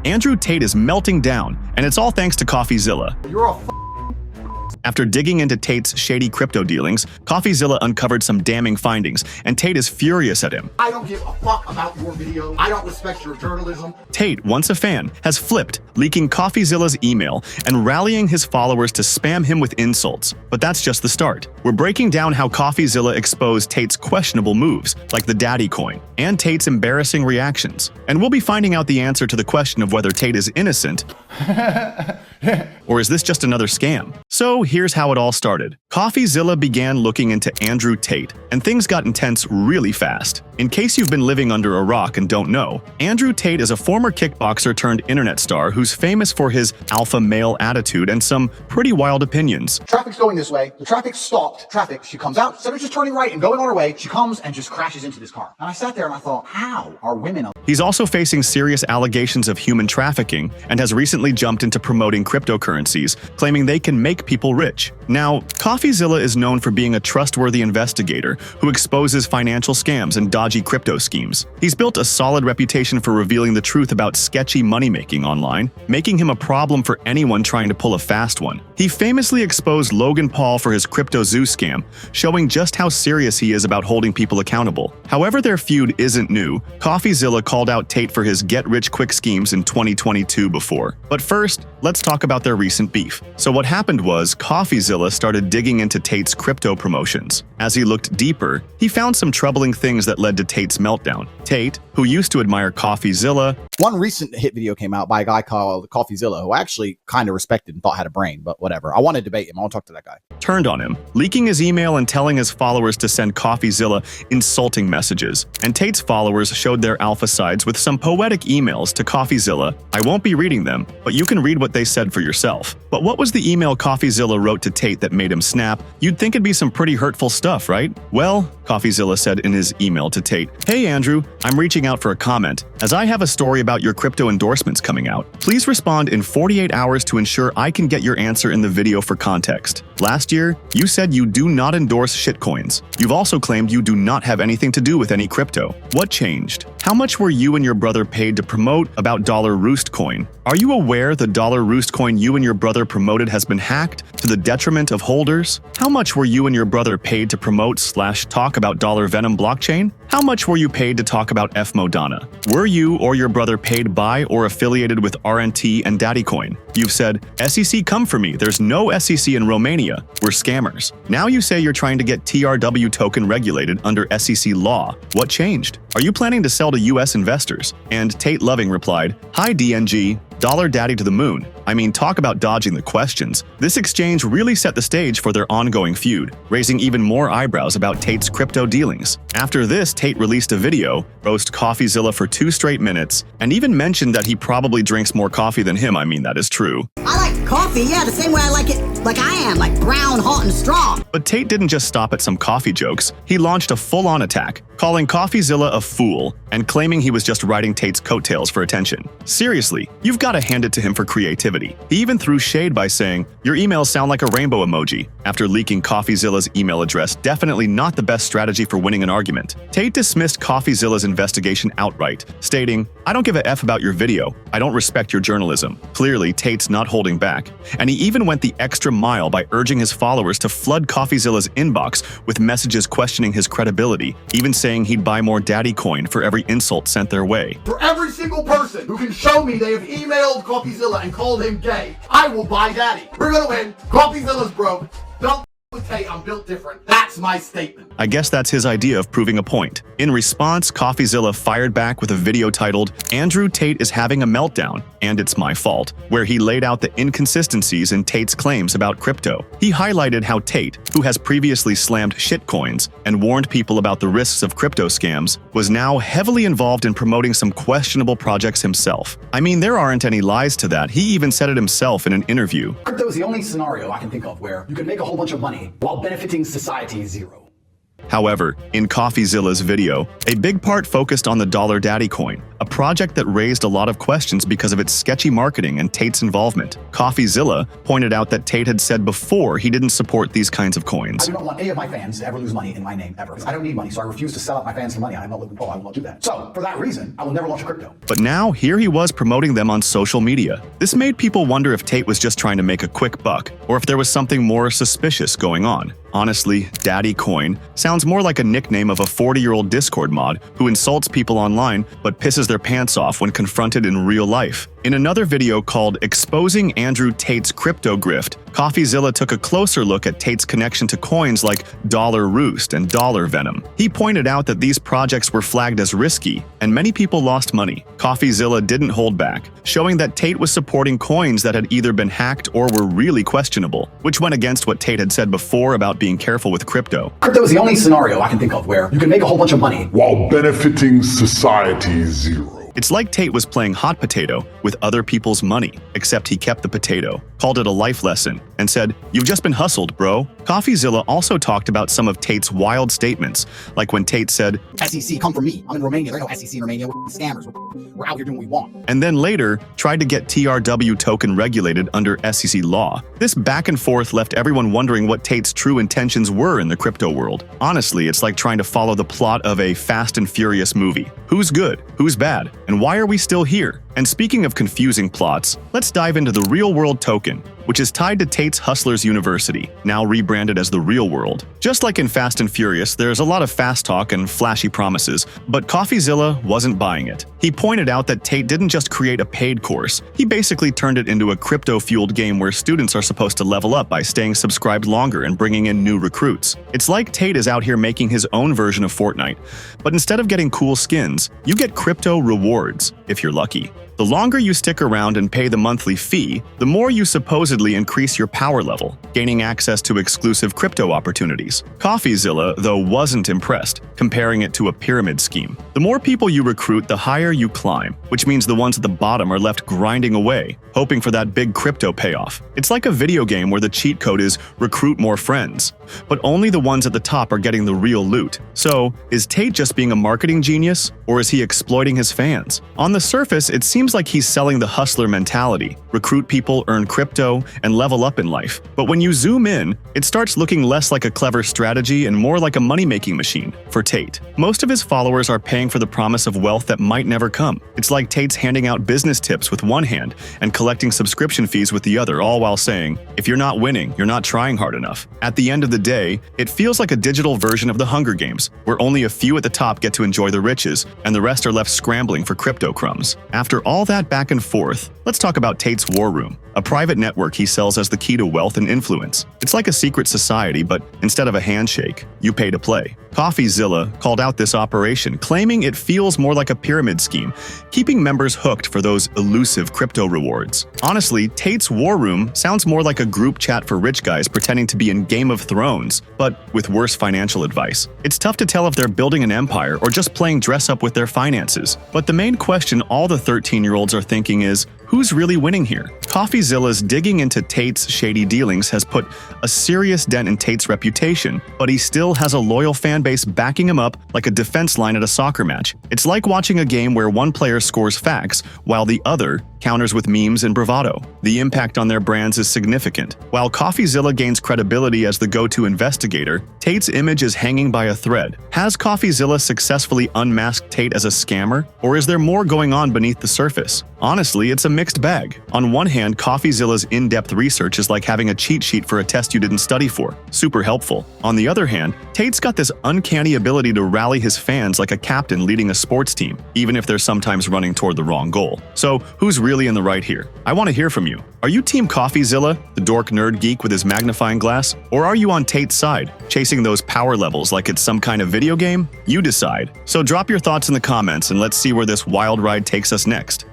Andrew Tate is melting down, and it's all thanks to Coffeezilla. You're a After digging into Tate's shady crypto dealings, Coffeezilla uncovered some damning findings, and Tate is furious at him. I don't give a fuck about your video. I don't respect your journalism. Tate, once a fan, has flipped, leaking Coffeezilla's email and rallying his followers to spam him with insults. But that's just the start. We're breaking down how Coffeezilla exposed Tate's questionable moves, like the daddy coin, and Tate's embarrassing reactions. And we'll be finding out the answer to the question of whether Tate is innocent or is this just another scam? So here's how it all started. Coffeezilla began looking into Andrew Tate, and things got intense really fast. In case you've been living under a rock and don't know, Andrew Tate is a former kickboxer turned internet star who's famous for his alpha male attitude and some pretty wild opinions. Traffic's going this way. The traffic stopped. Traffic. She comes out. Instead of just turning right and going on her way, she comes and just crashes into this car. And I sat there and I thought, how are women? He's also facing serious allegations of human trafficking and has recently jumped into promoting cryptocurrencies, claiming they can make people rich. Now, Coffeezilla is known for being a trustworthy investigator who exposes financial scams and dodgy crypto schemes. He's built a solid reputation for revealing the truth about sketchy money-making online, making him a problem for anyone trying to pull a fast one. He famously exposed Logan Paul for his crypto zoo scam, showing just how serious he is about holding people accountable. However, their feud isn't new. Coffeezilla called out Tate for his get-rich-quick schemes in 2022 before. But first, let's talk about their recent beef. So what happened was, Coffeezilla started digging into Tate's crypto promotions. As he looked deeper, he found some troubling things that led to Tate's meltdown. Tate, who used to admire Coffeezilla, one recent hit video came out by a guy called Coffeezilla, who I actually kind of respected and thought had a brain, but whatever. I want to debate him. I want to talk to that guy. Turned on him, leaking his email and telling his followers to send Coffeezilla insulting messages. And Tate's followers showed their alpha sides with some poetic emails to Coffeezilla. I won't be reading them, but you can read what they said for yourself. But what was the email Coffeezilla wrote to Tate that made him snap? You'd think it'd be some pretty hurtful stuff, right? Well, Coffeezilla said in his email to Tate, "Hey Andrew, I'm reaching out for a comment, as I have a story about your crypto endorsements coming out. Please respond in 48 hours to ensure I can get your answer in the video for context. Last year, you said you do not endorse shitcoins. You've also claimed you do not have anything to do with any crypto. What changed? How much were you and your brother paid to promote about $Roost coin? Are you aware the $Roost coin you and your brother promoted has been hacked to the detriment of holders? How much were you and your brother paid to promote/talk about Venom blockchain? How much were you paid to talk about Modana? Were you or your brother paid by or affiliated with RNT and Daddycoin? You've said, SEC come for me, there's no SEC in Romania, we're scammers. Now you say you're trying to get TRW token regulated under SEC law. What changed? Are you planning to sell to US investors?" And Tate Loving replied, "Hi DNG, Dollar Daddy to the moon. I mean, talk about dodging the questions." This exchange really set the stage for their ongoing feud, raising even more eyebrows about Tate's crypto dealings. After this, Tate released a video, roast Coffeezilla for 2 straight minutes, and even mentioned that he probably drinks more coffee than him. I mean, that is true. I like coffee, yeah, the same way I like it, like I am, like brown, hot, and strong. But Tate didn't just stop at some coffee jokes. He launched a full-on attack, calling Coffeezilla a fool and claiming he was just riding Tate's coattails for attention. Seriously, you've got to hand it to him for creativity. He even threw shade by saying, "Your emails sound like a rainbow emoji," after leaking Coffeezilla's email address. Definitely not the best strategy for winning an argument. Tate dismissed Coffeezilla's investigation outright, stating, "I don't give a F about your video. I don't respect your journalism." Clearly, Tate's not holding back, and he even went the extra mile by urging his followers to flood Coffeezilla's inbox with messages questioning his credibility, even saying he'd buy more daddy coin for every insult sent their way. For every single person who can show me they have emailed Coffeezilla and called him gay, I will buy daddy. We're gonna win. Coffeezilla's broke. Don't with Tate, I'm built different. That's my statement. I guess that's his idea of proving a point. In response, Coffeezilla fired back with a video titled, "Andrew Tate is having a meltdown, and it's my fault," where he laid out the inconsistencies in Tate's claims about crypto. He highlighted how Tate, who has previously slammed shitcoins and warned people about the risks of crypto scams, was now heavily involved in promoting some questionable projects himself. I mean, there aren't any lies to that. He even said it himself in an interview. Crypto is the only scenario I can think of where you can make a whole bunch of money while benefiting society zero. However, in Coffeezilla's video, a big part focused on the Dollar Daddy coin, a project that raised a lot of questions because of its sketchy marketing and Tate's involvement. Coffeezilla pointed out that Tate had said before he didn't support these kinds of coins. I do not want any of my fans to ever lose money in my name, ever. I don't need money, so I refuse to sell out my fans for money. I'm not looking for, I will not do that. So, for that reason, I will never launch a crypto. But now, here he was promoting them on social media. This made people wonder if Tate was just trying to make a quick buck, or if there was something more suspicious going on. Honestly, Daddy Coin sounds more like a nickname of a 40-year-old Discord mod who insults people online but pisses their pants off when confronted in real life. In another video called Exposing Andrew Tate's Crypto Grift, Coffeezilla took a closer look at Tate's connection to coins like Dollar Roost and Dollar Venom. He pointed out that these projects were flagged as risky, and many people lost money. Coffeezilla didn't hold back, showing that Tate was supporting coins that had either been hacked or were really questionable, which went against what Tate had said before about being careful with crypto. Crypto is the only scenario I can think of where you can make a whole bunch of money while benefiting society zero. It's like Tate was playing hot potato with other people's money, except he kept the potato, called it a life lesson, and said, "You've just been hustled, bro." Coffeezilla also talked about some of Tate's wild statements, like when Tate said, SEC, come for me. I'm in Romania. There's no SEC in Romania. We're scammers. We're out here doing what we want. And then later tried to get TRW token regulated under SEC law. This back and forth left everyone wondering what Tate's true intentions were in the crypto world. Honestly, it's like trying to follow the plot of a Fast and Furious movie. Who's good? Who's bad? And why are we still here? And speaking of confusing plots, let's dive into the Real World token, which is tied to Tate's Hustlers University, now rebranded as the Real World. Just like in Fast and Furious, there's a lot of fast talk and flashy promises, but Coffeezilla wasn't buying it. He pointed out that Tate didn't just create a paid course, he basically turned it into a crypto-fueled game where students are supposed to level up by staying subscribed longer and bringing in new recruits. It's like Tate is out here making his own version of Fortnite, but instead of getting cool skins, you get crypto rewards, if you're lucky. The longer you stick around and pay the monthly fee, the more you supposedly increase your power level, gaining access to exclusive crypto opportunities. Coffeezilla, though, wasn't impressed, comparing it to a pyramid scheme. The more people you recruit, the higher you climb, which means the ones at the bottom are left grinding away, hoping for that big crypto payoff. It's like a video game where the cheat code is recruit more friends, but only the ones at the top are getting the real loot. So, is Tate just being a marketing genius, or is he exploiting his fans? On the surface, it seems like he's selling the hustler mentality. Recruit people, earn crypto, and level up in life. But when you zoom in, it starts looking less like a clever strategy and more like a money-making machine for Tate. Most of his followers are paying for the promise of wealth that might never come. It's like Tate's handing out business tips with one hand and collecting subscription fees with the other, all while saying, if you're not winning, you're not trying hard enough. At the end of the day, it feels like a digital version of the Hunger Games, where only a few at the top get to enjoy the riches, and the rest are left scrambling for crypto crumbs. After all that back and forth, let's talk about Tate's War Room, a private network he sells as the key to wealth and influence. It's like a secret society, but instead of a handshake, you pay to play. Coffeezilla called out this operation, claiming it feels more like a pyramid scheme, keeping members hooked for those elusive crypto rewards. Honestly, Tate's War Room sounds more like a group chat for rich guys pretending to be in Game of Thrones, but with worse financial advice. It's tough to tell if they're building an empire or just playing dress up with their finances. But the main question all the 13-year-olds are thinking is, who's really winning here? Coffeezilla's digging into Tate's shady dealings has put a serious dent in Tate's reputation, but he still has a loyal fan base backing him up like a defense line at a soccer match. It's like watching a game where one player scores facts while the other counters with memes and bravado. The impact on their brands is significant. While Coffeezilla gains credibility as the go-to investigator, Tate's image is hanging by a thread. Has Coffeezilla successfully unmasked Tate as a scammer, or is there more going on beneath the surface? Honestly, it's a mixed bag. On one hand, Coffeezilla's in-depth research is like having a cheat sheet for a test you didn't study for. Super helpful. On the other hand, Tate's got this uncanny ability to rally his fans like a captain leading a sports team, even if they're sometimes running toward the wrong goal. So, who's really in the right here? I want to hear from you. Are you Team Coffeezilla, the dork nerd geek with his magnifying glass? Or are you on Tate's side, chasing those power levels like it's some kind of video game? You decide. So drop your thoughts in the comments and let's see where this wild ride takes us next.